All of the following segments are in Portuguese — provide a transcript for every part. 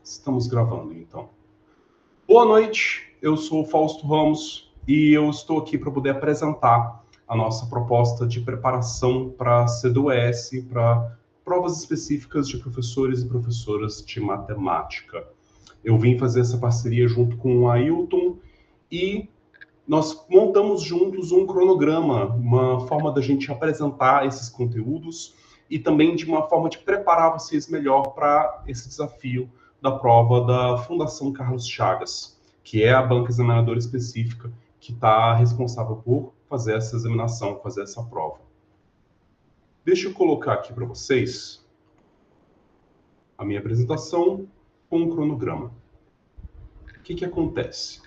Estamos gravando, então. Boa noite, eu sou o Fausto Ramos e eu estou aqui para poder apresentar a nossa proposta de preparação para a CDUES, para provas específicas de professores e professoras de matemática. Eu vim fazer essa parceria junto com o Ailton e nós montamos juntos um cronograma, uma forma da gente apresentar esses conteúdos e também de uma forma de preparar vocês melhor para esse desafio da prova da Fundação Carlos Chagas, que é a banca examinadora específica que está responsável por fazer essa examinação, fazer essa prova. Deixa eu colocar aqui para vocês a minha apresentação com o cronograma. O que acontece?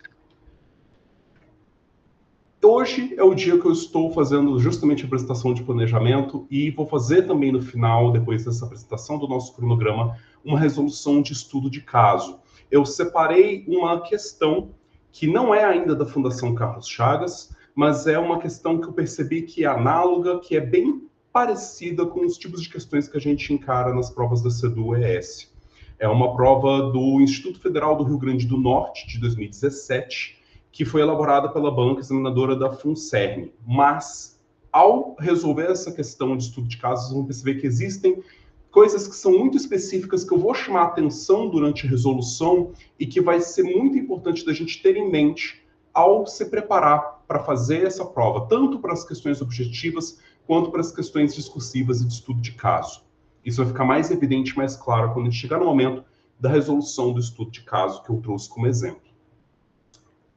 Hoje é o dia que eu estou fazendo justamente a apresentação de planejamento e vou fazer também no final, depois dessa apresentação do nosso cronograma, uma resolução de estudo de caso. Eu separei uma questão que não é ainda da Fundação Carlos Chagas, mas é uma questão que eu percebi que é análoga, que é bem parecida com os tipos de questões que a gente encara nas provas da CDU-ES. É uma prova do Instituto Federal do Rio Grande do Norte, de 2017, que foi elaborada pela banca examinadora da FUNCERN. Mas, ao resolver essa questão de estudo de casos, vocês vão perceber que existem coisas que são muito específicas que eu vou chamar a atenção durante a resolução e que vai ser muito importante da gente ter em mente ao se preparar para fazer essa prova, tanto para as questões objetivas quanto para as questões discursivas e de estudo de caso. Isso vai ficar mais evidente, mais claro, quando a gente chegar no momento da resolução do estudo de caso que eu trouxe como exemplo.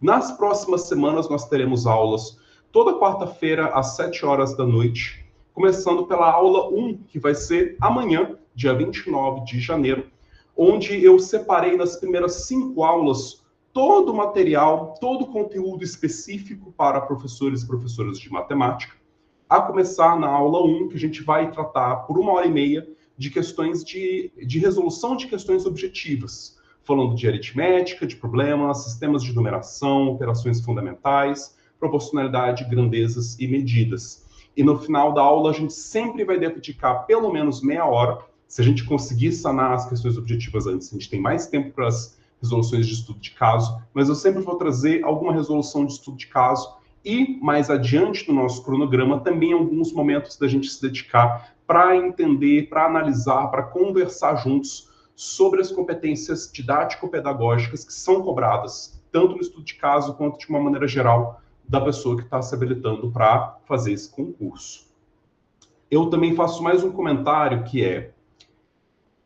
Nas próximas semanas, nós teremos aulas toda quarta-feira, às 7 horas da noite, começando pela aula 1, que vai ser amanhã, dia 29 de janeiro, onde eu separei nas primeiras 5 aulas todo o material, todo o conteúdo específico para professores e professoras de matemática, a começar na aula 1, que a gente vai tratar por 1h30 de questões de resolução de questões objetivas, falando de aritmética, de problemas, sistemas de numeração, operações fundamentais, proporcionalidade, grandezas e medidas. E no final da aula, a gente sempre vai dedicar pelo menos meia hora. Se a gente conseguir sanar as questões objetivas antes, a gente tem mais tempo para as resoluções de estudo de caso, mas eu sempre vou trazer alguma resolução de estudo de caso e, mais adiante no nosso cronograma, também alguns momentos da gente se dedicar para entender, para analisar, para conversar juntos sobre as competências didático-pedagógicas que são cobradas, tanto no estudo de caso quanto de uma maneira geral da pessoa que está se habilitando para fazer esse concurso. Eu também faço mais um comentário que é: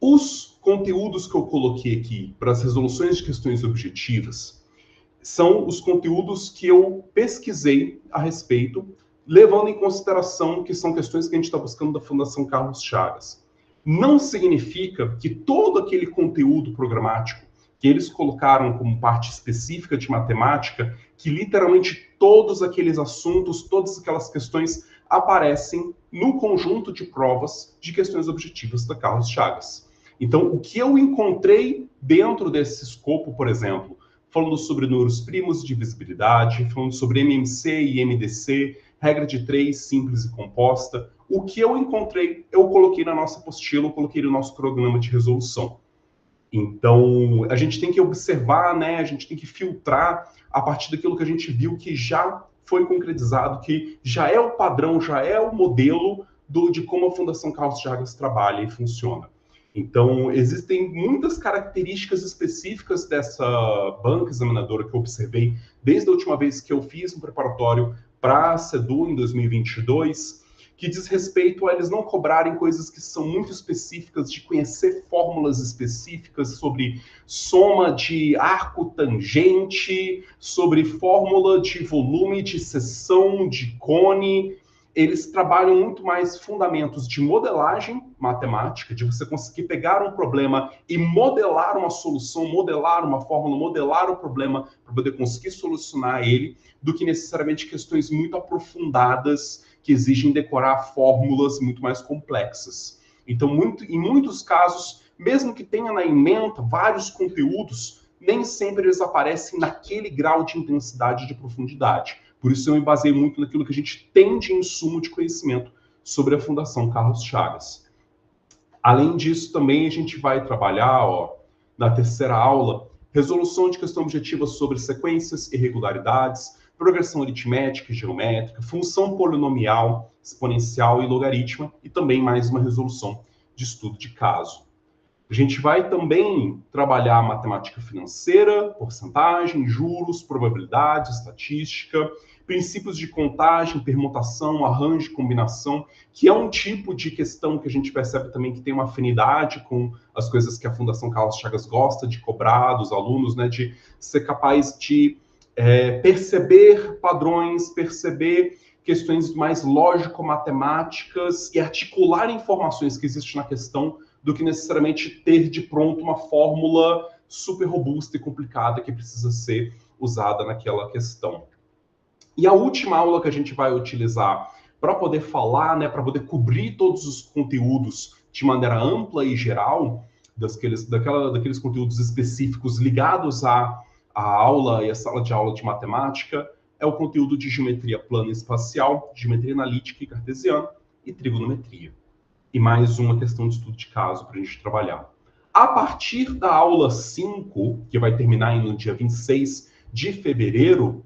os conteúdos que eu coloquei aqui para as resoluções de questões objetivas são os conteúdos que eu pesquisei a respeito, levando em consideração que são questões que a gente está buscando da Fundação Carlos Chagas. Não significa que todo aquele conteúdo programático que eles colocaram como parte específica de matemática, que literalmente todos aqueles assuntos, todas aquelas questões aparecem no conjunto de provas de questões objetivas da Carlos Chagas. Então, o que eu encontrei dentro desse escopo, por exemplo, falando sobre números primos e divisibilidade, falando sobre MMC e MDC, regra de 3, simples e composta, o que eu encontrei, eu coloquei na nossa apostila, eu coloquei no nosso cronograma de resolução. Então, a gente tem que observar, né? A gente tem que filtrar a partir daquilo que a gente viu que já foi concretizado, que já é o padrão, já é o modelo de como a Fundação Carlos Chagas trabalha e funciona. Então, existem muitas características específicas dessa banca examinadora que eu observei desde a última vez que eu fiz um preparatório para a CEDU em 2022, que diz respeito a eles não cobrarem coisas que são muito específicas, de conhecer fórmulas específicas sobre soma de arco tangente, sobre fórmula de volume de seção de cone. Eles trabalham muito mais fundamentos de modelagem matemática, de você conseguir pegar um problema e modelar uma solução, modelar uma fórmula, modelar o problema para poder conseguir solucionar ele, do que necessariamente questões muito aprofundadas que exigem decorar fórmulas muito mais complexas. Então, em muitos casos, mesmo que tenha na ementa vários conteúdos, nem sempre eles aparecem naquele grau de intensidade e de profundidade. Por isso eu me baseei muito naquilo que a gente tem de insumo de conhecimento sobre a Fundação Carlos Chagas. Além disso, também a gente vai trabalhar na terceira aula, resolução de questão objetiva sobre sequências, irregularidades, progressão aritmética e geométrica, função polinomial, exponencial e logaritma, e também mais uma resolução de estudo de caso. A gente vai também trabalhar matemática financeira, porcentagem, juros, probabilidade, estatística, princípios de contagem, permutação, arranjo e combinação, que é um tipo de questão que a gente percebe também que tem uma afinidade com as coisas que a Fundação Carlos Chagas gosta de cobrar dos alunos, né, de ser capaz de perceber padrões, perceber questões mais lógico-matemáticas e articular informações que existem na questão do que necessariamente ter de pronto uma fórmula super robusta e complicada que precisa ser usada naquela questão. E a última aula que a gente vai utilizar para poder falar, né, para poder cobrir todos os conteúdos de maneira ampla e geral, daqueles conteúdos específicos ligados à aula e à sala de aula de matemática, é o conteúdo de geometria plana e espacial, geometria analítica e cartesiana e trigonometria. E mais uma questão de estudo de caso para a gente trabalhar. A partir da aula 5, que vai terminar no dia 26 de fevereiro,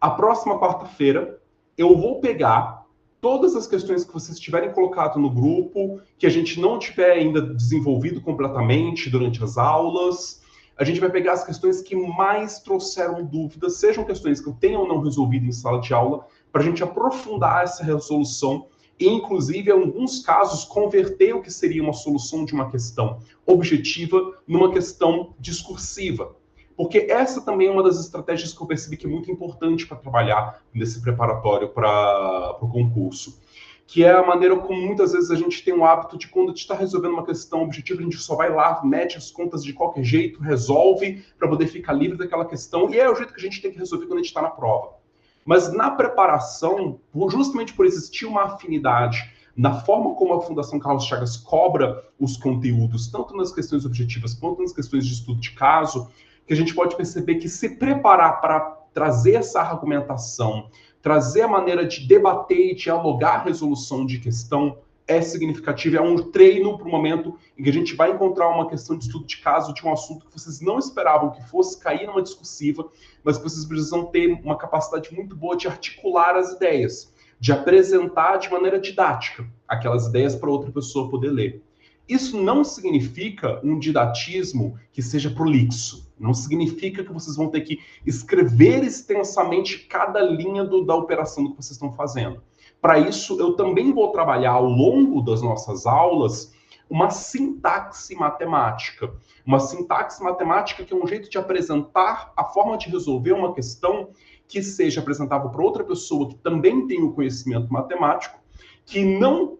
a próxima quarta-feira, eu vou pegar todas as questões que vocês tiverem colocado no grupo, que a gente não tiver ainda desenvolvido completamente durante as aulas. A gente vai pegar as questões que mais trouxeram dúvidas, sejam questões que eu tenha ou não resolvido em sala de aula, para a gente aprofundar essa resolução e, inclusive, em alguns casos, converter o que seria uma solução de uma questão objetiva numa questão discursiva. Porque essa também é uma das estratégias que eu percebi que é muito importante para trabalhar nesse preparatório para o concurso. Que é a maneira como muitas vezes a gente tem o hábito de, quando a gente está resolvendo uma questão objetiva, a gente só vai lá, mete as contas de qualquer jeito, resolve para poder ficar livre daquela questão, e é o jeito que a gente tem que resolver quando a gente está na prova. Mas na preparação, justamente por existir uma afinidade na forma como a Fundação Carlos Chagas cobra os conteúdos, tanto nas questões objetivas quanto nas questões de estudo de caso, que a gente pode perceber que se preparar para trazer essa argumentação, trazer a maneira de debater e dialogar a resolução de questão é significativo, é um treino para o momento em que a gente vai encontrar uma questão de estudo de caso de um assunto que vocês não esperavam que fosse cair numa discursiva, mas que vocês precisam ter uma capacidade muito boa de articular as ideias, de apresentar de maneira didática aquelas ideias para outra pessoa poder ler. Isso não significa um didatismo que seja prolixo. Não significa que vocês vão ter que escrever extensamente cada linha da operação do que vocês estão fazendo. Para isso, eu também vou trabalhar ao longo das nossas aulas uma sintaxe matemática. Uma sintaxe matemática que é um jeito de apresentar a forma de resolver uma questão que seja apresentável para outra pessoa que também tem o conhecimento matemático, que não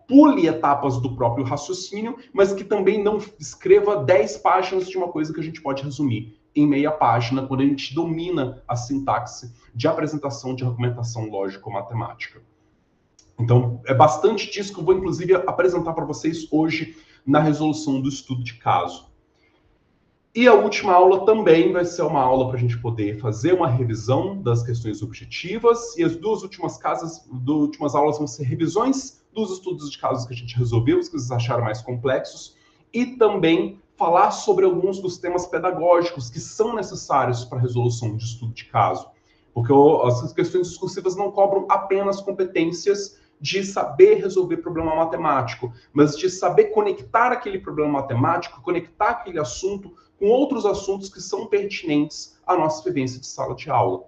pule etapas do próprio raciocínio, mas que também não escreva 10 páginas de uma coisa que a gente pode resumir em meia página, quando a gente domina a sintaxe de apresentação de argumentação lógico-matemática. Então, é bastante disso que eu vou, inclusive, apresentar para vocês hoje na resolução do estudo de caso. E a última aula também vai ser uma aula para a gente poder fazer uma revisão das questões objetivas, e as duas últimas aulas vão ser revisões dos estudos de casos que a gente resolveu, os que vocês acharam mais complexos, e também falar sobre alguns dos temas pedagógicos que são necessários para a resolução de estudo de caso. Porque as questões discursivas não cobram apenas competências de saber resolver problema matemático, mas de saber conectar aquele problema matemático, conectar aquele assunto com outros assuntos que são pertinentes à nossa vivência de sala de aula.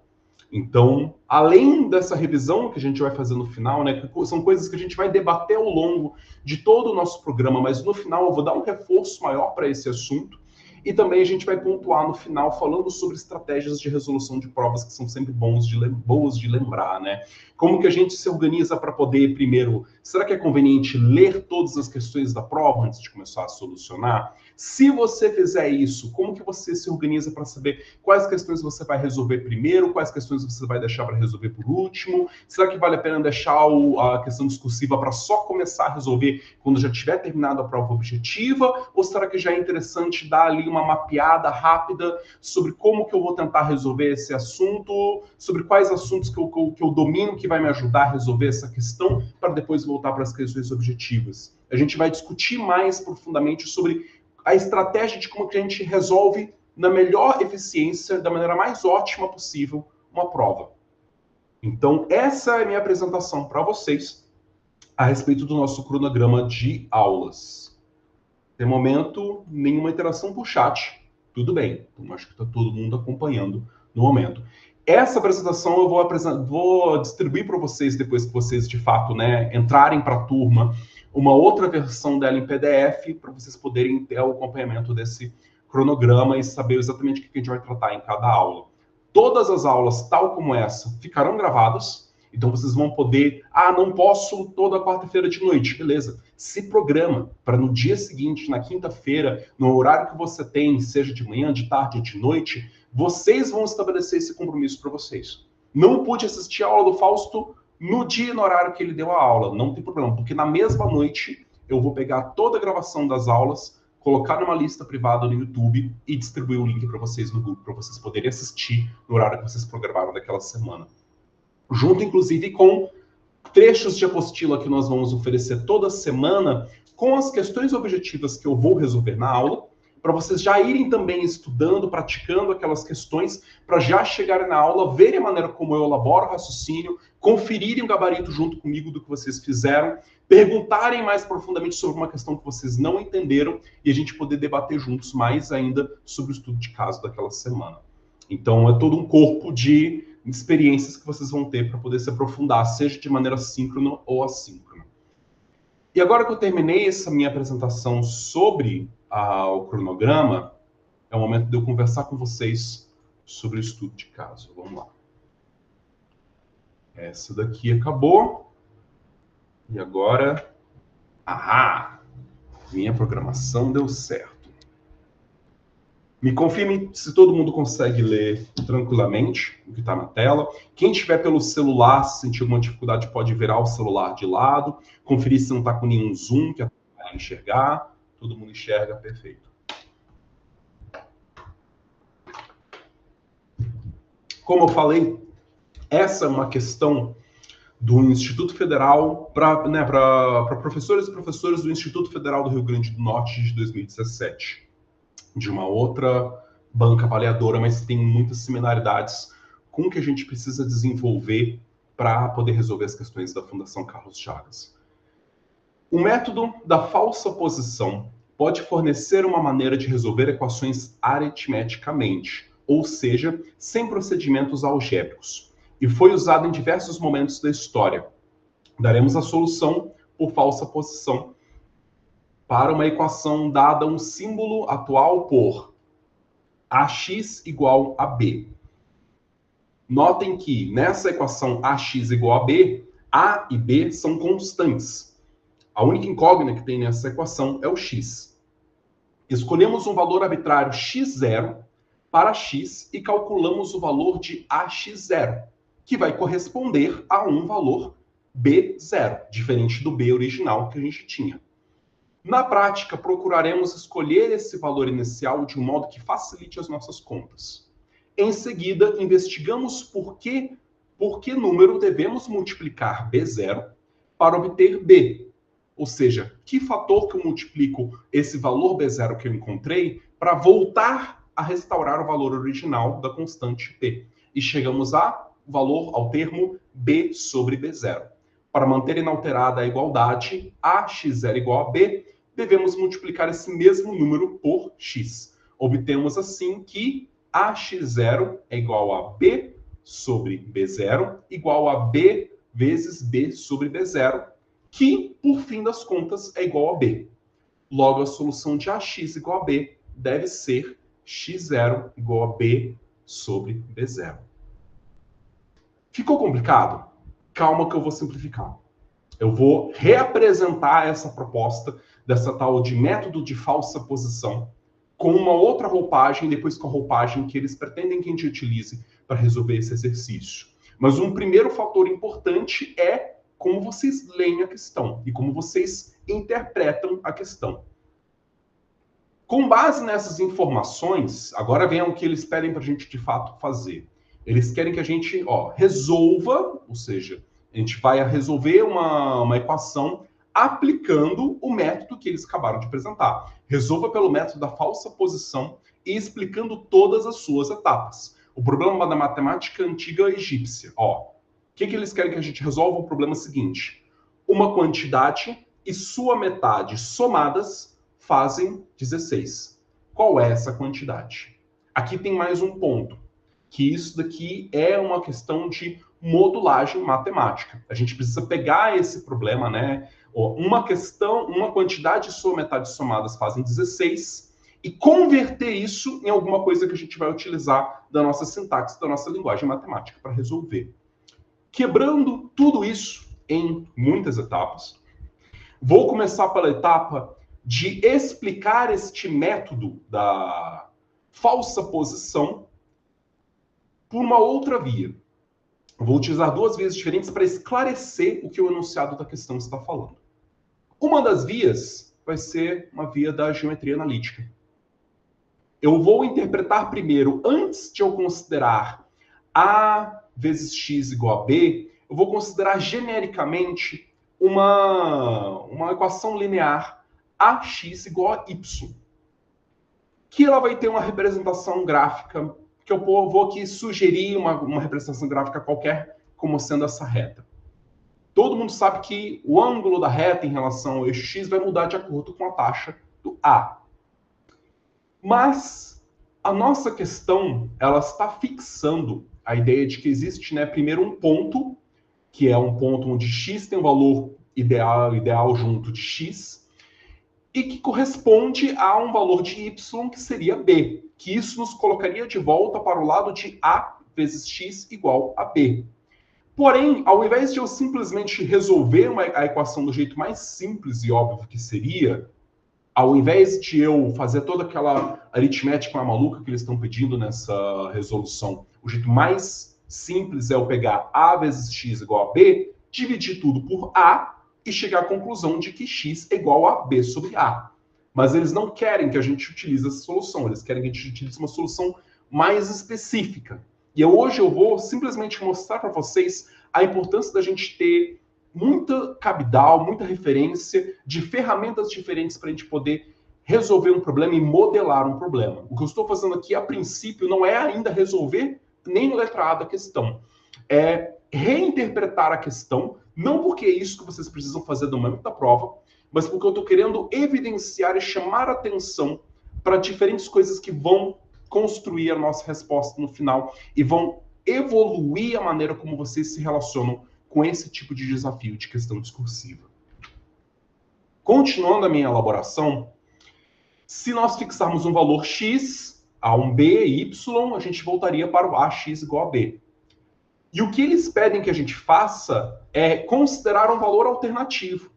Então, além dessa revisão que a gente vai fazer no final, né, que são coisas que a gente vai debater ao longo de todo o nosso programa, mas no final eu vou dar um reforço maior para esse assunto, e também a gente vai pontuar no final falando sobre estratégias de resolução de provas que são sempre boas de lembrar, né? Como que a gente se organiza para poder, primeiro, será que é conveniente ler todas as questões da prova antes de começar a solucionar? Se você fizer isso, como que você se organiza para saber quais questões você vai resolver primeiro, quais questões você vai deixar para resolver por último? Será que vale a pena deixar a questão discursiva para só começar a resolver quando já tiver terminado a prova objetiva? Ou será que já é interessante dar ali uma mapeada rápida sobre como que eu vou tentar resolver esse assunto, sobre quais assuntos que eu domino que vai me ajudar a resolver essa questão, para depois voltar para as questões objetivas? A gente vai discutir mais profundamente sobre a estratégia de como que a gente resolve na melhor eficiência, da maneira mais ótima possível, uma prova. Então, essa é a minha apresentação para vocês a respeito do nosso cronograma de aulas. De momento, nenhuma interação por chat. Tudo bem. Então, acho que está todo mundo acompanhando no momento. Essa apresentação eu vou distribuir para vocês depois que vocês, de fato, né, entrarem para a turma, uma outra versão dela em PDF, para vocês poderem ter o acompanhamento desse cronograma e saber exatamente o que a gente vai tratar em cada aula. Todas as aulas, tal como essa, ficarão gravadas. Então, vocês vão poder... não posso toda quarta-feira de noite. Beleza. Se programa para no dia seguinte, na quinta-feira, no horário que você tem, seja de manhã, de tarde ou de noite, vocês vão estabelecer esse compromisso para vocês. Não pude assistir a aula do Fausto no dia e no horário que ele deu a aula. Não tem problema, porque na mesma noite eu vou pegar toda a gravação das aulas, colocar numa lista privada no YouTube e distribuir o link para vocês no grupo, para vocês poderem assistir no horário que vocês programaram daquela semana. Junto, inclusive, com trechos de apostila que nós vamos oferecer toda semana, com as questões objetivas que eu vou resolver na aula, para vocês já irem também estudando, praticando aquelas questões, para já chegarem na aula, verem a maneira como eu elaboro o raciocínio, conferirem o gabarito junto comigo do que vocês fizeram, perguntarem mais profundamente sobre uma questão que vocês não entenderam e a gente poder debater juntos mais ainda sobre o estudo de caso daquela semana. Então, é todo um corpo de experiências que vocês vão ter para poder se aprofundar, seja de maneira síncrona ou assíncrona. E agora que eu terminei essa minha apresentação sobre o cronograma, é o momento de eu conversar com vocês sobre o estudo de caso. Vamos lá. Essa daqui acabou. E agora... minha programação deu certo. Me confirme se todo mundo consegue ler tranquilamente o que está na tela. Quem estiver pelo celular, se sentir alguma dificuldade, pode virar o celular de lado, conferir se não está com nenhum zoom, que vai enxergar. Todo mundo enxerga, perfeito. Como eu falei, essa é uma questão do Instituto Federal para professores e professoras do Instituto Federal do Rio Grande do Norte de 2017. De uma outra banca avaliadora, mas tem muitas similaridades com o que a gente precisa desenvolver para poder resolver as questões da Fundação Carlos Chagas. O método da falsa posição pode fornecer uma maneira de resolver equações aritmeticamente, ou seja, sem procedimentos algébricos, e foi usado em diversos momentos da história. Daremos a solução por falsa posição para uma equação dada um símbolo atual por AX igual a B. Notem que nessa equação AX igual a B, A e B são constantes. A única incógnita que tem nessa equação é o X. Escolhemos um valor arbitrário x0 para x e calculamos o valor de AX0, que vai corresponder a um valor B0, diferente do B original que a gente tinha. Na prática, procuraremos escolher esse valor inicial de um modo que facilite as nossas contas. Em seguida, investigamos por que número devemos multiplicar B0 para obter B. Ou seja, que fator que eu multiplico esse valor B0 que eu encontrei para voltar a restaurar o valor original da constante P. E chegamos ao termo B sobre B0. Para manter inalterada a igualdade, AX0 igual a B, devemos multiplicar esse mesmo número por x. Obtemos assim que AX0 é igual a B sobre B0 igual a B vezes B sobre B0, que, por fim das contas, é igual a B. Logo, a solução de AX igual a B deve ser x0 igual a B sobre B0. Ficou complicado? Calma que eu vou simplificar. Eu vou reapresentar essa proposta dessa tal de método de falsa posição com uma outra roupagem, depois com a roupagem que eles pretendem que a gente utilize para resolver esse exercício. Mas um primeiro fator importante é como vocês leem a questão e como vocês interpretam a questão. Com base nessas informações, agora vem o que eles pedem para a gente de fato fazer. Eles querem que a gente resolva, ou seja, a gente vai resolver uma equação aplicando o método que eles acabaram de apresentar. Resolva pelo método da falsa posição e explicando todas as suas etapas. O problema da matemática antiga egípcia. O que eles querem que a gente resolva? O problema seguinte: uma quantidade e sua metade somadas fazem 16. Qual é essa quantidade? Aqui tem mais um ponto, que isso daqui é uma questão de modulagem matemática. A gente precisa pegar esse problema, né? Uma quantidade e sua metade somadas fazem 16, e converter isso em alguma coisa que a gente vai utilizar da nossa sintaxe, da nossa linguagem matemática para resolver. Quebrando tudo isso em muitas etapas, vou começar pela etapa de explicar este método da falsa posição por uma outra via. Vou utilizar duas vias diferentes para esclarecer o que o enunciado da questão está falando. Uma das vias vai ser uma via da geometria analítica. Eu vou interpretar primeiro, antes de eu considerar A vezes X igual a B, eu vou considerar genericamente uma equação linear AX igual a Y, que ela vai ter uma representação gráfica, que eu vou aqui sugerir uma representação gráfica qualquer como sendo essa reta. Todo mundo sabe que o ângulo da reta em relação ao eixo X vai mudar de acordo com a taxa do A. Mas a nossa questão, ela está fixando a ideia de que existe, né, primeiro um ponto, que é um ponto onde X tem um valor ideal junto de X, e que corresponde a um valor de Y, que seria B, que isso nos colocaria de volta para o lado de A vezes X igual a B. Porém, ao invés de eu simplesmente resolver a equação do jeito mais simples e óbvio que seria, ao invés de eu fazer toda aquela aritmética maluca que eles estão pedindo nessa resolução, o jeito mais simples é eu pegar A vezes X igual a B, dividir tudo por A e chegar à conclusão de que X é igual a B sobre A. Mas eles não querem que a gente utilize essa solução, eles querem que a gente utilize uma solução mais específica. E hoje eu vou simplesmente mostrar para vocês a importância da gente ter muita cabidal, muita referência de ferramentas diferentes para a gente poder resolver um problema e modelar um problema. O que eu estou fazendo aqui, a princípio, não é ainda resolver nem letra A da questão. É reinterpretar a questão, não porque é isso que vocês precisam fazer no momento da prova, mas porque eu estou querendo evidenciar e chamar atenção para diferentes coisas que vão construir a nossa resposta no final e vão evoluir a maneira como vocês se relacionam com esse tipo de desafio de questão discursiva. Continuando a minha elaboração, se nós fixarmos um valor x a um b e y, a gente voltaria para o ax igual a b. E o que eles pedem que a gente faça é considerar um valor alternativo.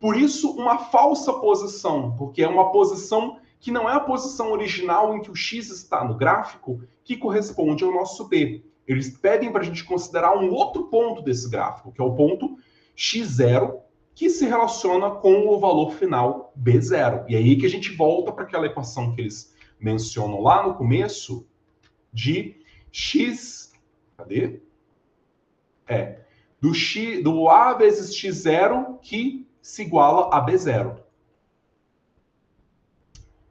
Por isso, uma falsa posição, porque é uma posição que não é a posição original em que o x está no gráfico, que corresponde ao nosso b. Eles pedem para a gente considerar um outro ponto desse gráfico, que é o ponto x0, que se relaciona com o valor final b0. E aí que a gente volta para aquela equação que eles mencionam lá no começo, de x... Cadê? Do a vezes x0, que se iguala a b0.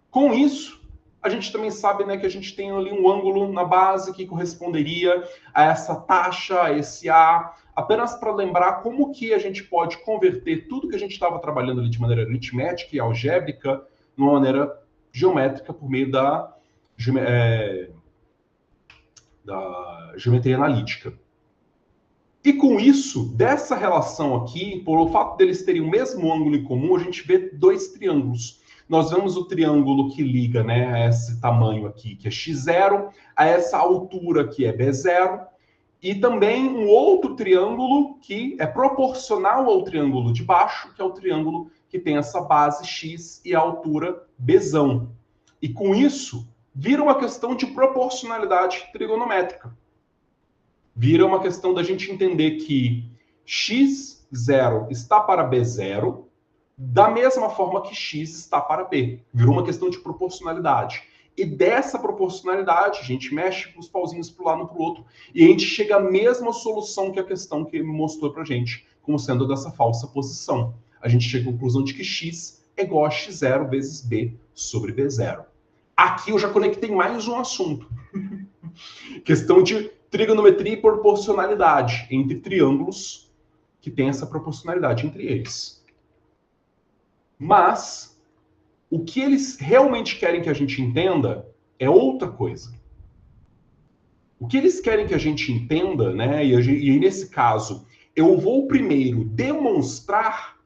Com isso, a gente também sabe, né, que a gente tem ali um ângulo na base que corresponderia a essa taxa, a esse A, apenas para lembrar como que a gente pode converter tudo que a gente estava trabalhando ali de maneira aritmética e algébrica numa maneira geométrica por meio da geometria analítica. E com isso, dessa relação aqui, por o fato deles terem o mesmo ângulo em comum, a gente vê dois triângulos. Nós vemos o triângulo que liga, né, a esse tamanho aqui, que é x0, a essa altura, que é b0, e também um outro triângulo que é proporcional ao triângulo de baixo, que é o triângulo que tem essa base x e a altura bzão. E com isso, vira uma questão de proporcionalidade trigonométrica. Vira uma questão da gente entender que x0 está para b0, da mesma forma que x está para b. Virou uma questão de proporcionalidade. E dessa proporcionalidade, a gente mexe os pauzinhos para um lado e para o outro, e a gente chega à mesma solução que a questão que mostrou para a gente, como sendo dessa falsa posição. a gente chega à conclusão de que x é igual a x0 vezes b sobre b0. Aqui eu já conectei mais um assunto. Questão de trigonometria e proporcionalidade entre triângulos que têm essa proporcionalidade entre eles. Mas o que eles realmente querem que a gente entenda é outra coisa. O que eles querem que a gente entenda, né? E nesse caso, eu vou primeiro demonstrar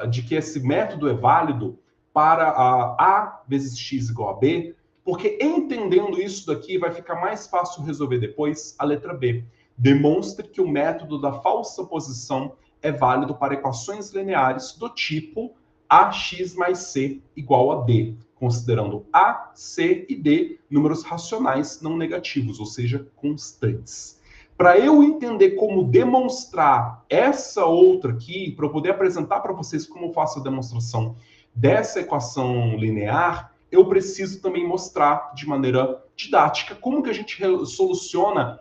de que esse método é válido para a vezes x igual a b, porque entendendo isso daqui vai ficar mais fácil resolver depois a letra B. Demonstre que o método da falsa posição é válido para equações lineares do tipo ax mais c igual a d, considerando a, c e d números racionais não negativos, ou seja, constantes. Para eu entender como demonstrar essa outra aqui, para eu poder apresentar para vocês como eu faço a demonstração dessa equação linear, eu preciso também mostrar de maneira didática como que a gente soluciona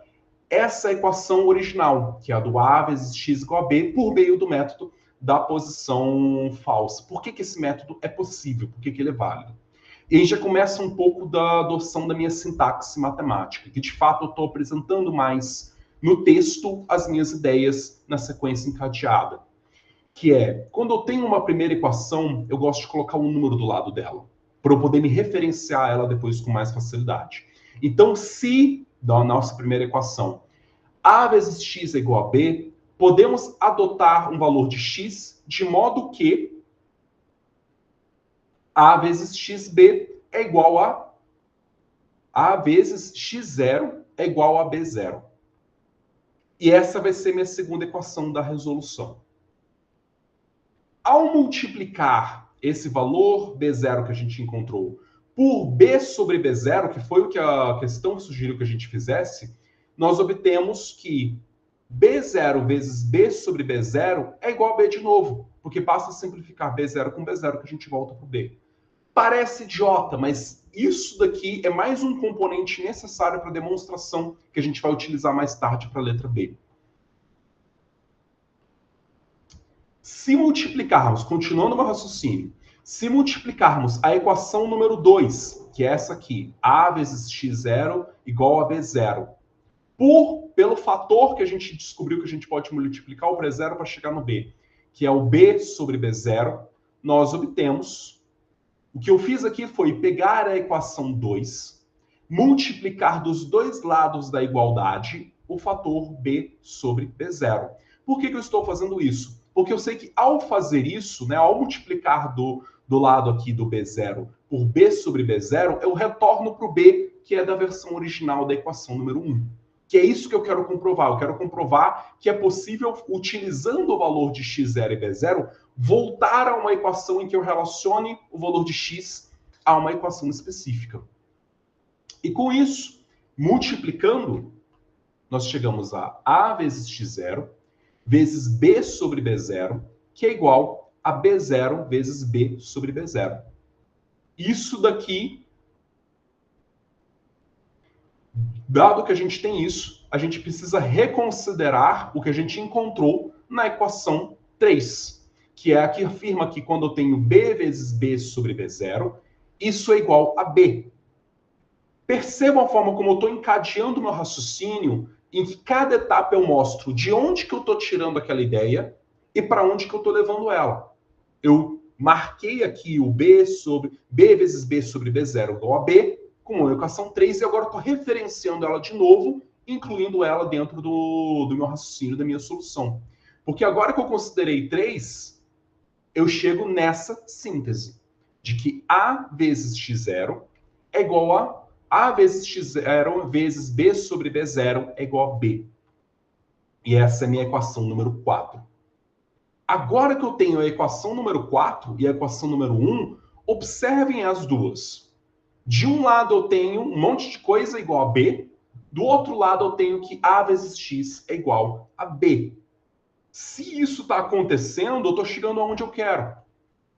essa equação original, que é a do a vezes x igual a b, por meio do método da posição falsa. Por que esse método é possível? Por que ele é válido? E aí já começa um pouco da adoção da minha sintaxe matemática, que de fato eu estou apresentando mais no texto as minhas ideias na sequência encadeada. Que é, quando eu tenho uma primeira equação, eu gosto de colocar um número do lado dela, para eu poder me referenciar ela depois com mais facilidade. Então, se, da nossa primeira equação, a vezes x é igual a b, podemos adotar um valor de x de modo que a vezes xb é igual a vezes x0 é igual a b0. E essa vai ser minha segunda equação da resolução. Ao multiplicar esse valor b0 que a gente encontrou por b sobre b0, que foi o que a questão sugeriu que a gente fizesse, nós obtemos que b0 vezes b sobre b0 é igual a b de novo, porque basta simplificar b0 com b0 que a gente volta para o b. Parece idiota, mas isso daqui é mais um componente necessário para a demonstração que a gente vai utilizar mais tarde para a letra B. Se multiplicarmos, continuando meu raciocínio, se multiplicarmos a equação número 2, que é essa aqui, a vezes x0 igual a b0, pelo fator que a gente descobriu que a gente pode multiplicar o b0 para chegar no b, que é o b sobre b0, nós obtemos... O que eu fiz aqui foi pegar a equação 2, multiplicar dos dois lados da igualdade o fator b sobre b0. Por que eu estou fazendo isso? Porque eu sei que ao fazer isso, né, ao multiplicar do lado aqui do b0 por b sobre b0, eu retorno para o b, que é da versão original da equação número 1. Que é isso que eu quero comprovar. Eu quero comprovar que é possível, utilizando o valor de x0 e b0, voltar a uma equação em que eu relacione o valor de x a uma equação específica. E com isso, multiplicando, nós chegamos a vezes x0 vezes b sobre b0, que é igual a b0 vezes b sobre b0. Isso daqui, dado que a gente tem isso, a gente precisa reconsiderar o que a gente encontrou na equação 3, que é a que afirma que quando eu tenho b vezes b sobre b0, isso é igual a b. Percebam a forma como eu estou encadeando o meu raciocínio, em que cada etapa eu mostro de onde que eu estou tirando aquela ideia e para onde que eu estou levando ela. Eu marquei aqui o b vezes b sobre b0 igual a b, com a equação 3, e agora estou referenciando ela de novo, incluindo ela dentro do meu raciocínio, da minha solução. Porque agora que eu considerei 3, eu chego nessa síntese, de que a vezes x0 é igual a vezes x0 vezes b sobre b0 é igual a b. E essa é a minha equação número 4. Agora que eu tenho a equação número 4 e a equação número 1, observem as duas. De um lado eu tenho um monte de coisa igual a b, do outro lado eu tenho que a vezes x é igual a b. Se isso está acontecendo, eu estou chegando aonde eu quero.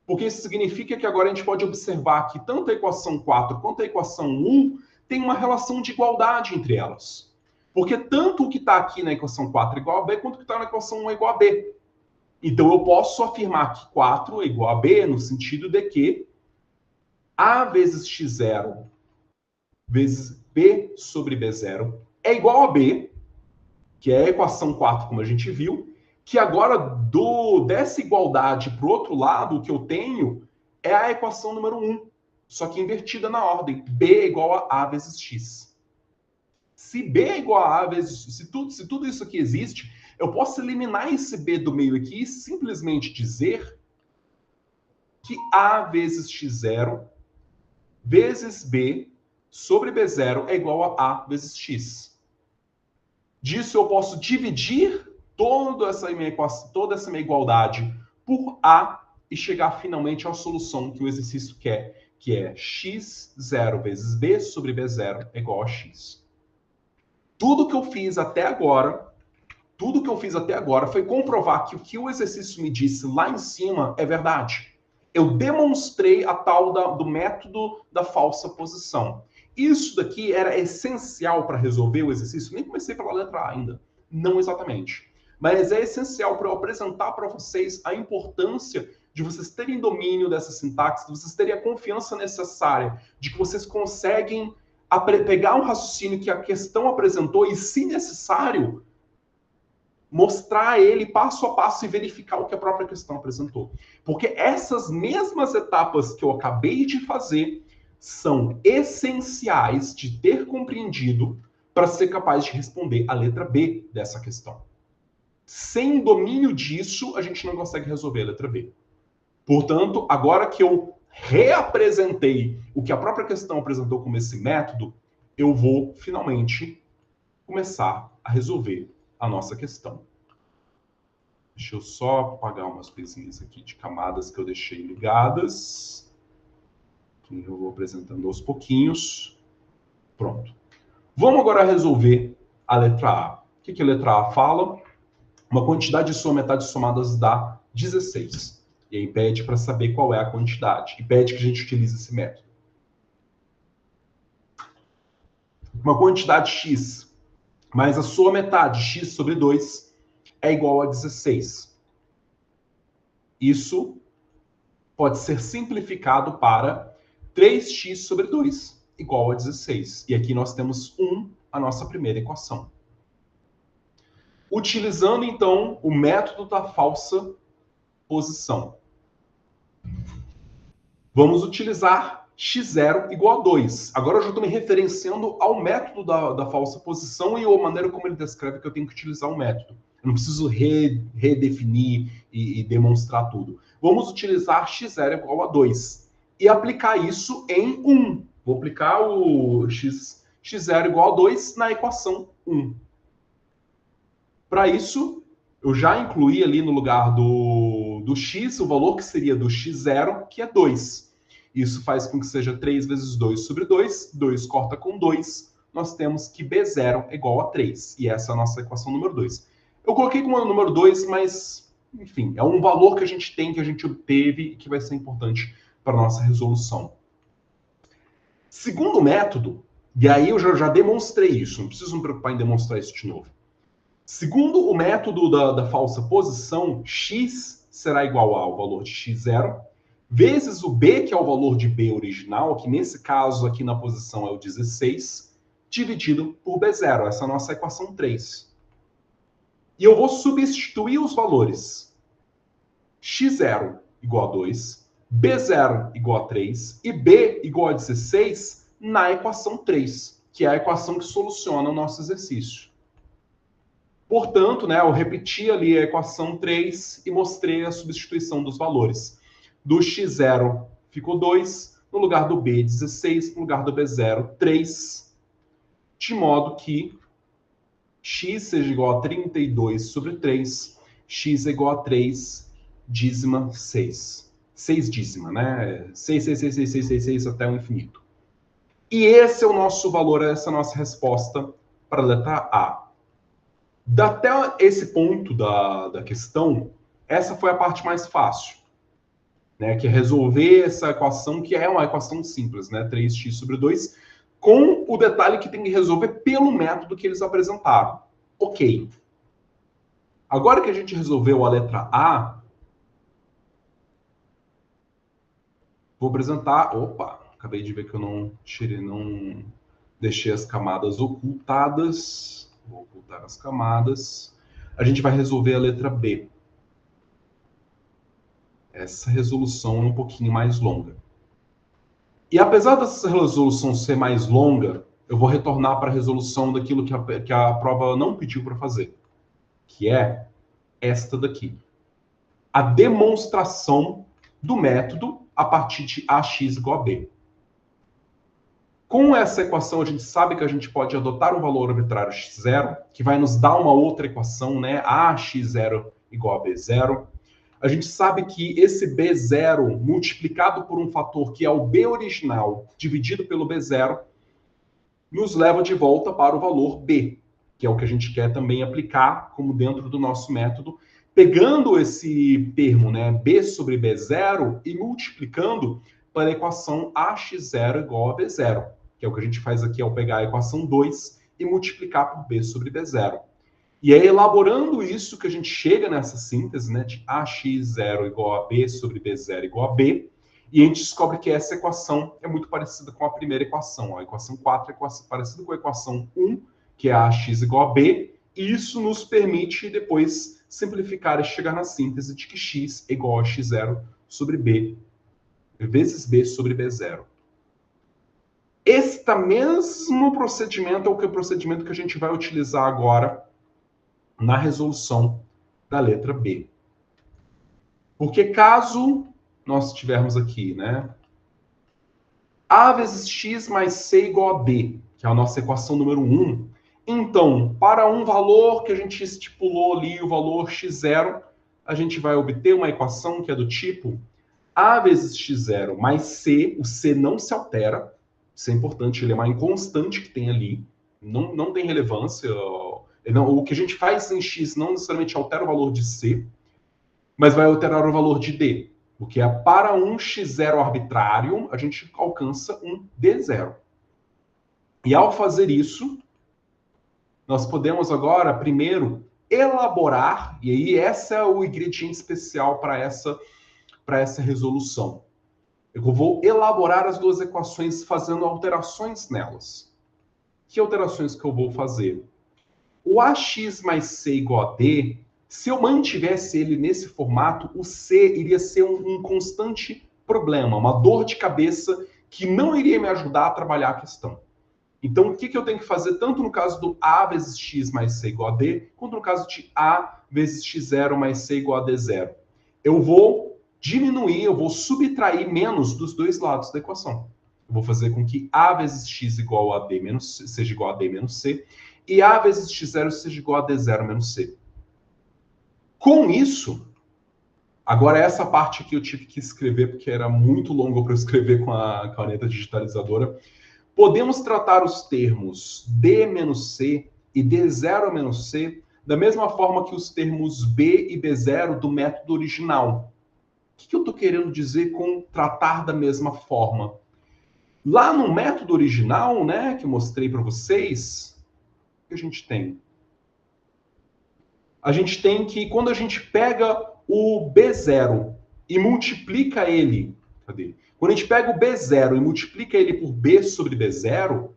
Porque isso significa que agora a gente pode observar que tanto a equação 4 quanto a equação 1 tem uma relação de igualdade entre elas. Porque tanto o que está aqui na equação 4 é igual a b, quanto o que está na equação 1 é igual a b. Então, eu posso afirmar que 4 é igual a B, no sentido de que A vezes x0 vezes B sobre B0 é igual a B, que é a equação 4, como a gente viu, que agora, dessa igualdade para o outro lado, o que eu tenho é a equação número 1, só que invertida na ordem. B é igual a vezes x. Se B é igual a vezes... Se tudo isso aqui existe, eu posso eliminar esse B do meio aqui e simplesmente dizer que A vezes x0 vezes B sobre B0 é igual a A vezes x. Disso eu posso dividir toda essa minha igualdade por A e chegar finalmente à solução que o exercício quer, que é x0 vezes B sobre B0 é igual a x. Tudo que eu fiz até agora foi comprovar que o que o exercício me disse lá em cima é verdade. Eu demonstrei a tal do método da falsa posição. Isso daqui era essencial para resolver o exercício. Nem comecei pela letra A ainda. Não exatamente. Mas é essencial para eu apresentar para vocês a importância de vocês terem domínio dessa sintaxe, de vocês terem a confiança necessária, de que vocês conseguem pegar um raciocínio que a questão apresentou e, se necessário, mostrar ele passo a passo e verificar o que a própria questão apresentou. Porque essas mesmas etapas que eu acabei de fazer são essenciais de ter compreendido para ser capaz de responder a letra B dessa questão. Sem domínio disso, a gente não consegue resolver a letra B. Portanto, agora que eu reapresentei o que a própria questão apresentou como esse método, eu vou finalmente começar a resolver a nossa questão. Deixa eu só apagar umas coisinhas aqui de camadas que eu deixei ligadas. Que eu vou apresentando aos pouquinhos. Pronto. Vamos agora resolver a letra A. O que a letra A fala? Uma quantidade de sua metade somadas dá 16. E aí pede para saber qual é a quantidade. E pede que a gente utilize esse método. Uma quantidade x mais a sua metade, x sobre 2, é igual a 16. Isso pode ser simplificado para 3x sobre 2 igual a 16. E aqui nós temos 1, a nossa primeira equação. Utilizando, então, o método da falsa posição. Vamos utilizar x0 igual a 2. Agora eu já estou me referenciando ao método da falsa posição e a maneira como ele descreve que eu tenho que utilizar o método. Eu não preciso redefinir e demonstrar tudo. Vamos utilizar x0 igual a 2 e aplicar isso em 1. Vou aplicar o x0 igual a 2 na equação 1. Para isso, eu já incluí ali no lugar do x o valor que seria do x0, que é 2. Isso faz com que seja 3 vezes 2 sobre 2. 2 corta com 2. Nós temos que B0 é igual a 3. E essa é a nossa equação número 2. Eu coloquei como número 2, mas, enfim, é um valor que a gente tem, que a gente obteve e que vai ser importante para a nossa resolução. Segundo método, e aí eu já demonstrei isso, não preciso me preocupar em demonstrar isso de novo. Segundo o método da falsa posição, x será igual ao valor de x0, vezes o b, que é o valor de b original, que nesse caso aqui na posição é o 16, dividido por b0. Essa é a nossa equação 3. E eu vou substituir os valores. x0 igual a 2, b0 igual a 3 e b igual a 16 na equação 3, que é a equação que soluciona o nosso exercício. Portanto, eu repeti ali a equação 3 e mostrei a substituição dos valores. Do x0 ficou 2, no lugar do b, 16, no lugar do b0, 3, de modo que x seja igual a 32 sobre 3, x é igual a 3, dízima 6. 6 dízima, né? 6, 6, 6, 6, 6, 6, 6 até o infinito. E esse é o nosso valor, essa é a nossa resposta para a letra A. Até esse ponto da questão, essa foi a parte mais fácil, que é resolver essa equação, que é uma equação simples, 3x sobre 2, com o detalhe que tem que resolver pelo método que eles apresentaram. Ok. Agora que a gente resolveu a letra A, vou apresentar... Opa, acabei de ver que eu não deixei as camadas ocultadas. Vou ocultar as camadas. A gente vai resolver a letra B. Essa resolução é um pouquinho mais longa. E apesar dessa resolução ser mais longa, eu vou retornar para a resolução daquilo que a prova não pediu para fazer, que é esta daqui. A demonstração do método a partir de AX igual a B. Com essa equação, a gente sabe que a gente pode adotar um valor arbitrário x0, que vai nos dar uma outra equação, né? AX0 igual a B0. A gente sabe que esse B0 multiplicado por um fator que é o B original dividido pelo B0 nos leva de volta para o valor B, que é o que a gente quer também aplicar como dentro do nosso método, pegando esse termo, né, B sobre B0 e multiplicando para a equação AX0 igual a B0, que é o que a gente faz aqui ao pegar a equação 2 e multiplicar por B sobre B0. E é elaborando isso que a gente chega nessa síntese, né, de AX0 igual a B sobre B0 igual a B, e a gente descobre que essa equação é muito parecida com a primeira equação. A equação 4 é parecida com a equação 1, que é AX igual a B, e isso nos permite depois simplificar e chegar na síntese de que x é igual a x0 sobre B vezes B sobre B0. Este mesmo procedimento é o procedimento que a gente vai utilizar agora na resolução da letra B. Porque caso nós tivermos aqui, né, A vezes x mais c igual a b, que é a nossa equação número 1, então, para um valor que a gente estipulou ali, o valor x0, a gente vai obter uma equação que é do tipo A vezes x0 mais c, o c não se altera, isso é importante, ele é uma inconstante que tem ali, não tem relevância. O que a gente faz em x não necessariamente altera o valor de c, mas vai alterar o valor de d, porque para um x0 arbitrário, a gente alcança um d0. E ao fazer isso, nós podemos agora, primeiro, elaborar, e aí esse é o ingrediente especial para essa resolução. Eu vou elaborar as duas equações fazendo alterações nelas. Que alterações que eu vou fazer? O AX mais C igual a D, se eu mantivesse ele nesse formato, o C iria ser um constante problema, uma dor de cabeça que não iria me ajudar a trabalhar a questão. Então, o que eu tenho que fazer tanto no caso do A vezes X mais C igual a D, quanto no caso de A vezes X0 mais C igual a D0? Eu vou diminuir, eu vou subtrair menos dos dois lados da equação. Eu vou fazer com que A vezes X igual a D menos C, seja igual a D menos C, e A vezes X0 seja igual a D0 menos C. Com isso, agora essa parte aqui eu tive que escrever, porque era muito longo para eu escrever com a caneta digitalizadora. Podemos tratar os termos D menos C e D0 menos C da mesma forma que os termos B e B0 do método original. O que eu estou querendo dizer com tratar da mesma forma? Lá no método original, né, que eu mostrei para vocês, o que a gente tem? A gente tem que, quando a gente pega o B0 e multiplica ele, cadê? Quando a gente pega o B0 e multiplica ele por B sobre B0,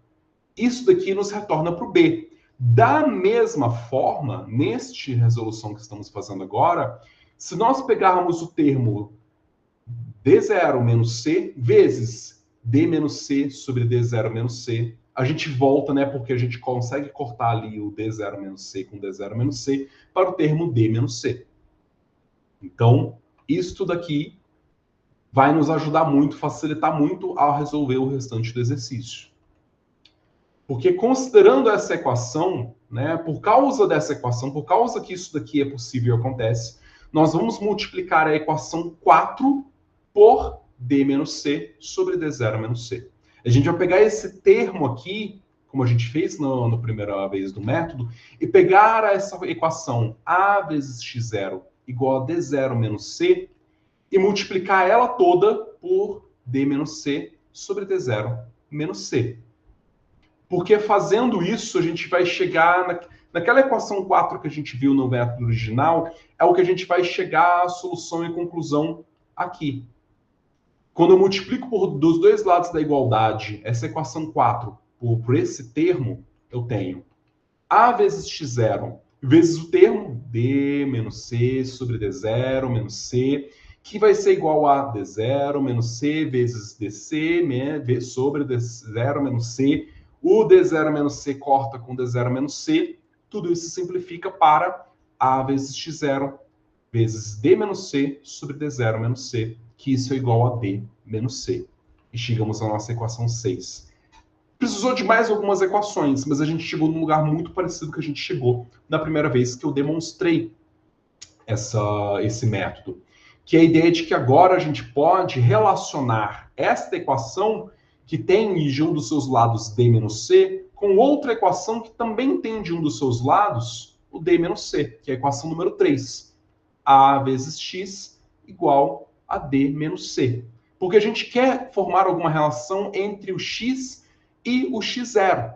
isso daqui nos retorna para o B. Da mesma forma, neste resolução que estamos fazendo agora, se nós pegarmos o termo D0 menos C vezes D menos C sobre D0 menos C, a gente volta, né, porque a gente consegue cortar ali o D0 menos C com D0 menos C para o termo D menos C. Então, isso daqui vai nos ajudar muito, facilitar muito ao resolver o restante do exercício. Porque considerando essa equação, né, por causa dessa equação, por causa que isso daqui é possível e acontece, nós vamos multiplicar a equação 4 por D menos C sobre D0 menos C. A gente vai pegar esse termo aqui, como a gente fez na primeira vez do método, e pegar essa equação A vezes x0 igual a D0 menos C e multiplicar ela toda por D menos C sobre D0 menos C. Porque fazendo isso, a gente vai chegar Naquela equação 4 que a gente viu no método original, é o que a gente vai chegar à solução e conclusão aqui. Quando eu multiplico dos dois lados da igualdade essa equação 4 por esse termo, eu tenho A vezes x0 vezes o termo d menos c sobre d0 menos c, que vai ser igual a d0 menos c vezes dc sobre d0 menos c. O d0 menos c corta com d0 menos c. Tudo isso simplifica para A vezes x0 vezes d menos c sobre d0 menos c, que isso é igual a d menos c. E chegamos à nossa equação 6. Precisou de mais algumas equações, mas a gente chegou num lugar muito parecido que a gente chegou na primeira vez que eu demonstrei esse método. Que é a ideia de que agora a gente pode relacionar esta equação, que tem de um dos seus lados d menos c, com outra equação que também tem de um dos seus lados o d menos c, que é a equação número 3. A vezes x igual a d menos c. Porque a gente quer formar alguma relação entre o x e o x0,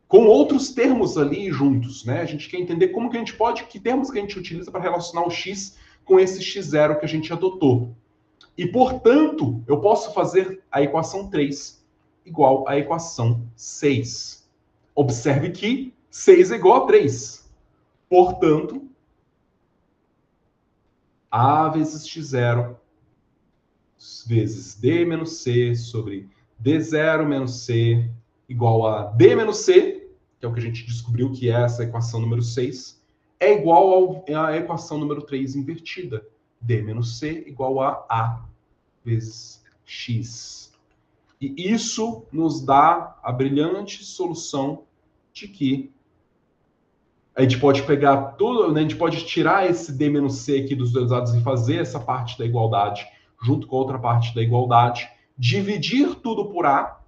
com outros termos ali juntos, né? A gente quer entender como que a gente pode, que termos que a gente utiliza para relacionar o x com esse x0 que a gente adotou. E, portanto, eu posso fazer a equação 3 igual à equação 6. Observe que 6 é igual a 3. Portanto, A vezes x0 vezes d menos c sobre d0 menos c igual a d menos c, que é o que a gente descobriu que é essa equação número 6, é igual à equação número 3 invertida. D menos c igual a vezes x. E isso nos dá a brilhante solução de que a gente pode pegar tudo, né? A gente pode tirar esse d menos c aqui dos dois lados e fazer essa parte da igualdade junto com a outra parte da igualdade, dividir tudo por A,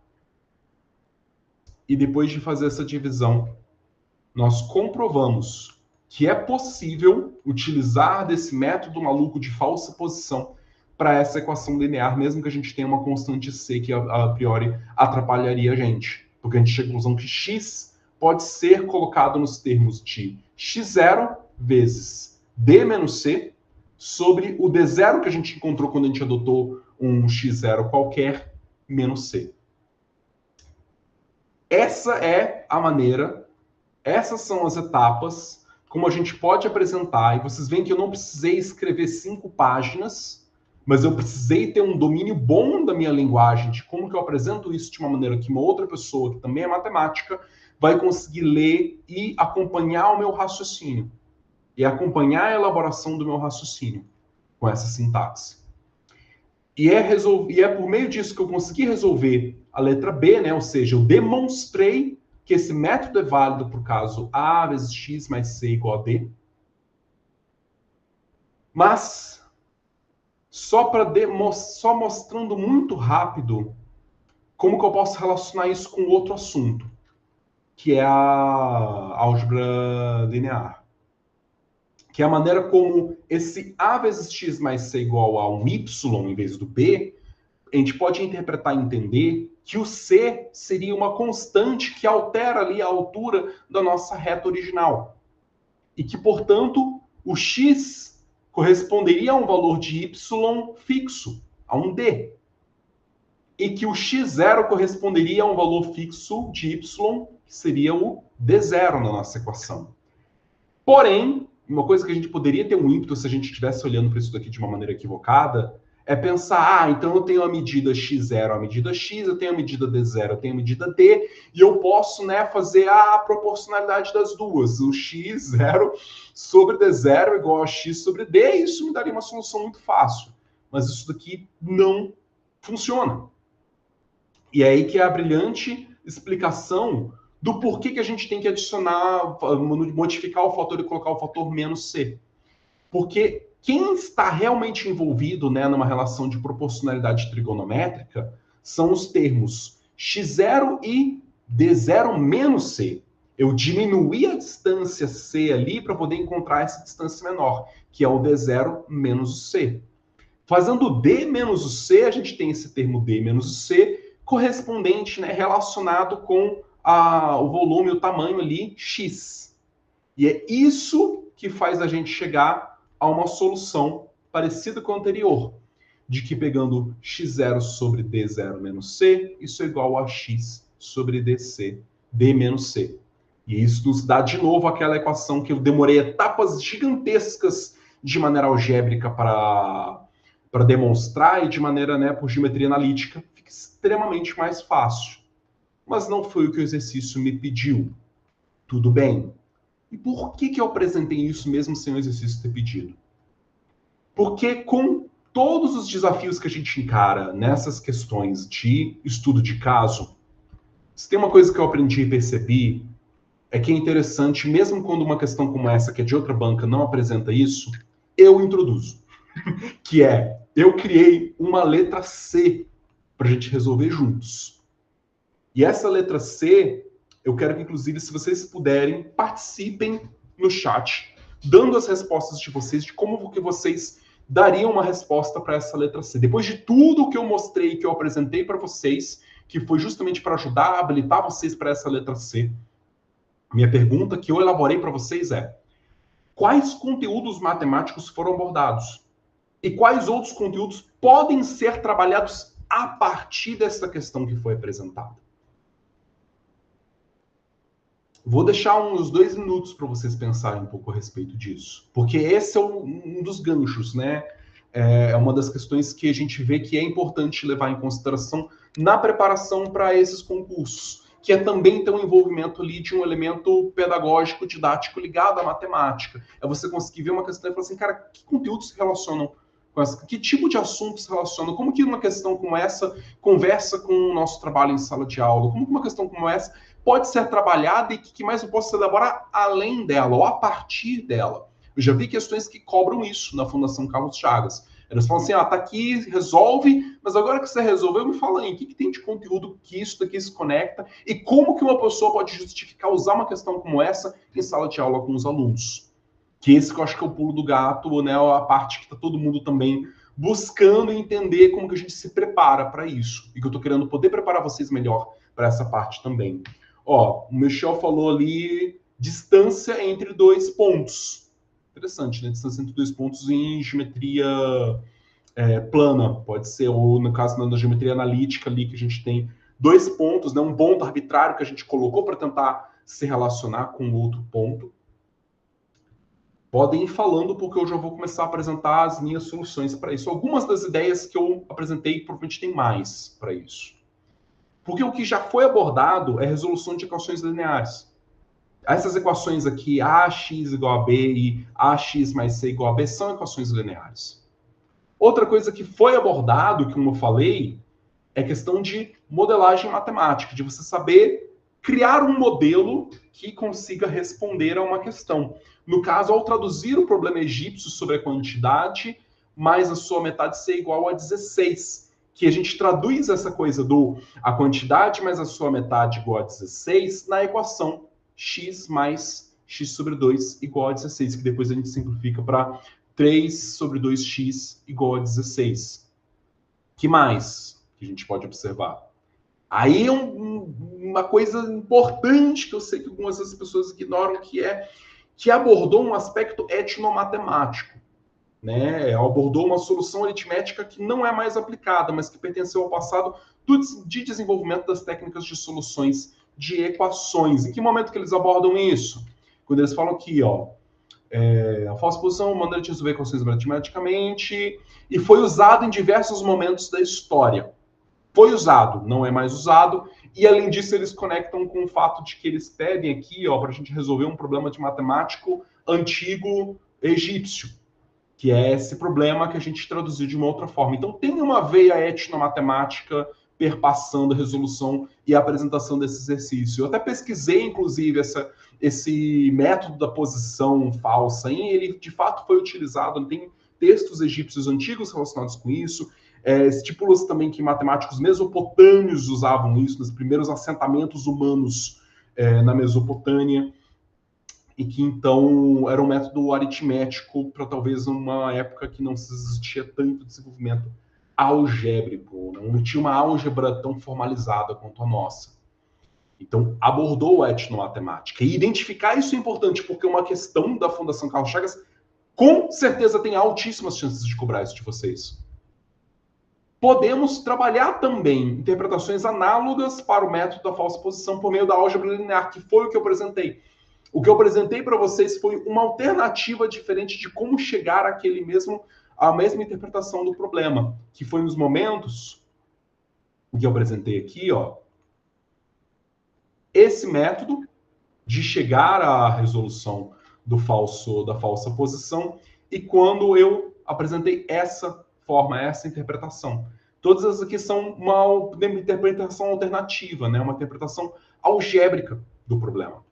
e depois de fazer essa divisão, nós comprovamos que é possível utilizar desse método maluco de falsa posição para essa equação linear, mesmo que a gente tenha uma constante c que a priori atrapalharia a gente. Porque a gente chega à conclusão que x pode ser colocado nos termos de x0 vezes d menos c sobre o d0 que a gente encontrou quando a gente adotou um x0 qualquer, menos c. Essa é a maneira, essas são as etapas como a gente pode apresentar. E vocês veem que eu não precisei escrever 5 páginas, mas eu precisei ter um domínio bom da minha linguagem, de como que eu apresento isso de uma maneira que uma outra pessoa, que também é matemática, vai conseguir ler e acompanhar o meu raciocínio. E acompanhar a elaboração do meu raciocínio com essa sintaxe. E é por meio disso que eu consegui resolver a letra B, né? Ou seja, eu demonstrei que esse método é válido para o caso A vezes x mais c igual a D. Mas, só mostrando muito rápido como que eu posso relacionar isso com outro assunto, que é a álgebra linear. Que é a maneira como esse A vezes x mais c igual a um y em vez do B, a gente pode interpretar e entender que o c seria uma constante que altera ali a altura da nossa reta original. E que, portanto, o x corresponderia a um valor de y fixo, a um d. E que o x0 corresponderia a um valor fixo de y, que seria o d0 na nossa equação. Porém, uma coisa que a gente poderia ter um ímpeto se a gente estivesse olhando para isso daqui de uma maneira equivocada, é pensar, então eu tenho a medida x0, a medida x, eu tenho a medida d0, eu tenho a medida d, e eu posso, né, fazer a proporcionalidade das duas, o x0 sobre d0 igual a x sobre d, e isso me daria uma solução muito fácil. Mas isso daqui não funciona. E é aí que é a brilhante explicação do porquê que a gente tem que adicionar, modificar o fator e colocar o fator menos c. Porque quem está realmente envolvido, né, numa relação de proporcionalidade trigonométrica são os termos x0 e d0 menos c. Eu diminuí a distância c ali para poder encontrar essa distância menor, que é o d0 menos o c. Fazendo d menos o c, a gente tem esse termo d menos o c correspondente, né, relacionado com o volume, o tamanho ali, x. E é isso que faz a gente chegar a uma solução parecida com a anterior, de que pegando x0 sobre d0 menos c, isso é igual a x sobre d menos c. E isso nos dá de novo aquela equação que eu demorei etapas gigantescas de maneira algébrica para demonstrar, e de maneira, né, por geometria analítica, fica extremamente mais fácil. Mas não foi o que o exercício me pediu. Tudo bem. E por que eu apresentei isso mesmo sem o exercício ter pedido? Porque com todos os desafios que a gente encara nessas questões de estudo de caso, se tem uma coisa que eu aprendi e percebi, é que é interessante, mesmo quando uma questão como essa, que é de outra banca, não apresenta isso, eu introduzo. Que é, eu criei uma letra C para a gente resolver juntos. E essa letra C, eu quero que, inclusive, se vocês puderem, participem no chat, dando as respostas de vocês, de como que vocês dariam uma resposta para essa letra C. Depois de tudo que eu mostrei, que eu apresentei para vocês, que foi justamente para ajudar a habilitar vocês para essa letra C, minha pergunta que eu elaborei para vocês é: quais conteúdos matemáticos foram abordados? E quais outros conteúdos podem ser trabalhados a partir dessa questão que foi apresentada? Vou deixar uns 2 minutos para vocês pensarem um pouco a respeito disso, porque esse é um dos ganchos, né? É uma das questões que a gente vê que é importante levar em consideração na preparação para esses concursos, que é também ter um envolvimento ali de um elemento pedagógico, didático ligado à matemática. É você conseguir ver uma questão e falar assim, cara, que conteúdos se relacionam com essa? Que tipo de assuntos se relacionam? Como que uma questão como essa conversa com o nosso trabalho em sala de aula? Como que uma questão como essa pode ser trabalhada e que mais eu posso elaborar além dela, ou a partir dela? Eu já vi questões que cobram isso na Fundação Carlos Chagas. Eles falam assim, tá aqui, resolve, mas agora que você resolveu, me fala aí, o que tem de conteúdo que isso daqui se conecta e como que uma pessoa pode justificar usar uma questão como essa em sala de aula com os alunos? Que esse que eu acho que é o pulo do gato, né, a parte que está todo mundo também buscando entender como que a gente se prepara para isso. E que eu estou querendo poder preparar vocês melhor para essa parte também. Ó, o Michel falou ali distância entre 2 pontos. Interessante, né? Distância entre 2 pontos em geometria plana, pode ser, ou no caso na geometria analítica ali, que a gente tem 2 pontos, né? Um ponto arbitrário que a gente colocou para tentar se relacionar com outro ponto. Podem ir falando, porque eu já vou começar a apresentar as minhas soluções para isso. Algumas das ideias que eu apresentei, provavelmente tem mais para isso. Porque o que já foi abordado é resolução de equações lineares. Essas equações aqui, ax igual a b e ax mais c igual a b, são equações lineares. Outra coisa que foi abordado, como eu falei, é questão de modelagem matemática, de você saber criar um modelo que consiga responder a uma questão. No caso, ao traduzir o problema egípcio sobre a quantidade, mais a sua metade ser igual a 16, que a gente traduz essa coisa do a quantidade mais a sua metade igual a 16 na equação x mais x sobre 2 igual a 16, que depois a gente simplifica para 3 sobre 2x igual a 16. Que mais que a gente pode observar? Aí é uma coisa importante que eu sei que algumas das pessoas ignoram, que abordou um aspecto etnomatemático, né? Abordou uma solução aritmética que não é mais aplicada, mas que pertenceu ao passado de desenvolvimento das técnicas de soluções de equações. Em que momento que eles abordam isso? Quando eles falam aqui, ó, a falsa posição, maneira de resolver equações matematicamente, e foi usado em diversos momentos da história. Foi usado, não é mais usado, e além disso eles conectam com o fato de que eles pedem aqui, ó, para a gente resolver um problema de matemático antigo egípcio, que é esse problema que a gente traduziu de uma outra forma. Então tem uma veia etnomatemática perpassando a resolução e a apresentação desse exercício. Eu até pesquisei, inclusive, esse método da posição falsa, e ele de fato foi utilizado, tem textos egípcios antigos relacionados com isso, estipula-se também que matemáticos mesopotâmios usavam isso nos primeiros assentamentos humanos na Mesopotâmia, e que então era um método aritmético para talvez uma época que não se existia tanto desenvolvimento algébrico, não tinha uma álgebra tão formalizada quanto a nossa. Então, abordou a etnomatemática. E identificar isso é importante, porque uma questão da Fundação Carlos Chagas com certeza tem altíssimas chances de cobrar isso de vocês. Podemos trabalhar também interpretações análogas para o método da falsa posição por meio da álgebra linear, que foi o que eu apresentei. O que eu apresentei para vocês foi uma alternativa diferente de como chegar à mesma interpretação do problema, que foi nos momentos que eu apresentei aqui, ó, esse método de chegar à resolução da falsa posição, e quando eu apresentei essa forma, essa interpretação. Todas essas aqui são uma interpretação alternativa, né? Uma interpretação algébrica do problema.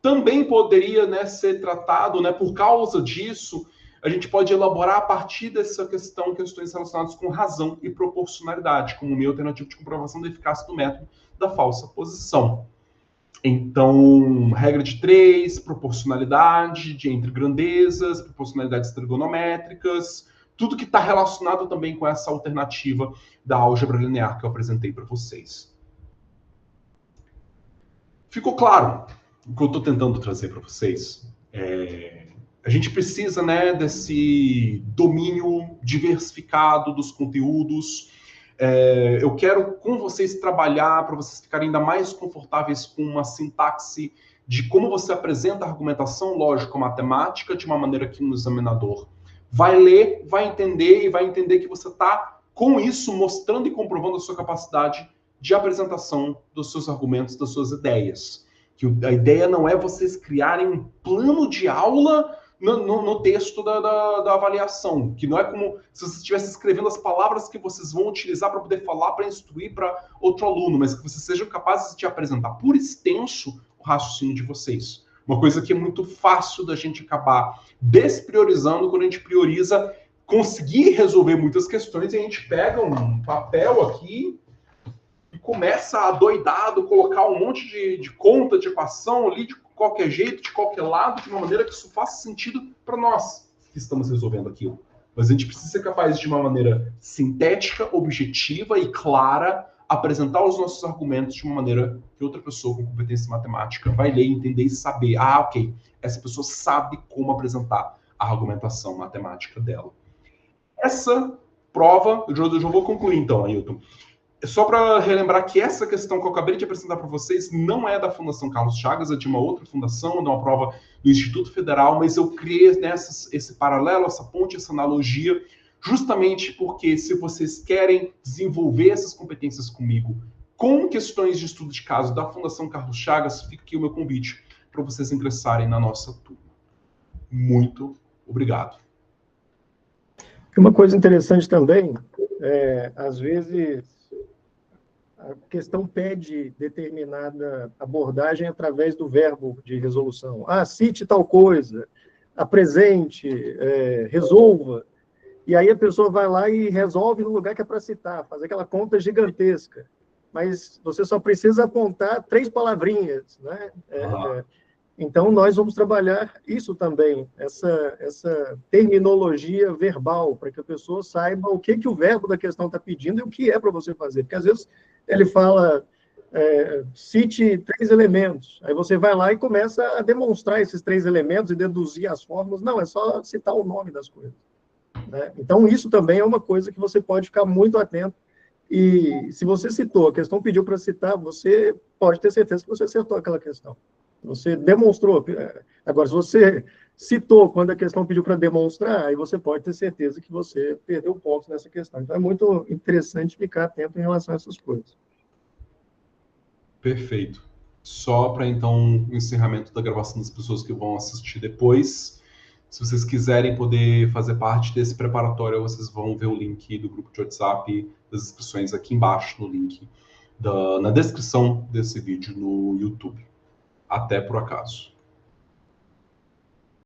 Também poderia, né, ser tratado, né, por causa disso, a gente pode elaborar a partir dessa questão questões relacionadas com razão e proporcionalidade, como meio alternativo de comprovação da eficácia do método da falsa posição. Então, regra de 3, proporcionalidade entre grandezas, proporcionalidades trigonométricas, tudo que está relacionado também com essa alternativa da álgebra linear que eu apresentei para vocês. Ficou claro o que eu estou tentando trazer para vocês? A gente precisa, né, desse domínio diversificado dos conteúdos. Eu quero com vocês trabalhar para vocês ficarem ainda mais confortáveis com uma sintaxe de como você apresenta a argumentação lógico-matemática de uma maneira que um examinador vai ler, vai entender e vai entender que você está, com isso, mostrando e comprovando a sua capacidade de apresentação dos seus argumentos, das suas ideias. Que a ideia não é vocês criarem um plano de aula no texto da avaliação, que não é como se você estivesse escrevendo as palavras que vocês vão utilizar para poder falar, para instruir para outro aluno, mas que vocês sejam capazes de apresentar por extenso o raciocínio de vocês. Uma coisa que é muito fácil da gente acabar despriorizando quando a gente prioriza conseguir resolver muitas questões e a gente pega um papel aqui e começa a doidado, colocar um monte de conta, de equação ali, de qualquer jeito, de qualquer lado, de uma maneira que isso faça sentido para nós que estamos resolvendo aquilo. Mas a gente precisa ser capaz de uma maneira sintética, objetiva e clara, apresentar os nossos argumentos de uma maneira que outra pessoa com competência matemática vai ler, entender e saber. Ah, ok, essa pessoa sabe como apresentar a argumentação matemática dela. Essa prova, eu já vou concluir então, Ailton. Só para relembrar que essa questão que eu acabei de apresentar para vocês não é da Fundação Carlos Chagas, é de uma outra fundação, de uma prova do Instituto Federal, mas eu criei esse paralelo, essa ponte, essa analogia, justamente porque se vocês querem desenvolver essas competências comigo com questões de estudo de caso da Fundação Carlos Chagas, fica aqui o meu convite para vocês ingressarem na nossa turma. Muito obrigado. Uma coisa interessante também, às vezes a questão pede determinada abordagem através do verbo de resolução. Ah, cite tal coisa, apresente, resolva. E aí a pessoa vai lá e resolve no lugar que é para citar, faz aquela conta gigantesca. Mas você só precisa apontar 3 palavrinhas, né? Então, nós vamos trabalhar isso também, essa terminologia verbal, para que a pessoa saiba o que o verbo da questão está pedindo e o que é para você fazer. Porque, às vezes, ele fala, cite 3 elementos. Aí você vai lá e começa a demonstrar esses 3 elementos e deduzir as fórmulas. Não, é só citar o nome das coisas, né? Então, isso também é uma coisa que você pode ficar muito atento. E se você citou, a questão pediu para citar, você pode ter certeza que você acertou aquela questão. Você demonstrou. Agora, se você citou quando a questão pediu para demonstrar, aí você pode ter certeza que você perdeu pontos nessa questão. Então, é muito interessante ficar atento em relação a essas coisas. Perfeito. Só para, então, o encerramento da gravação das pessoas que vão assistir depois. Se vocês quiserem poder fazer parte desse preparatório, vocês vão ver o link do grupo de WhatsApp, das inscrições aqui embaixo no link, na descrição desse vídeo no YouTube. Até por acaso.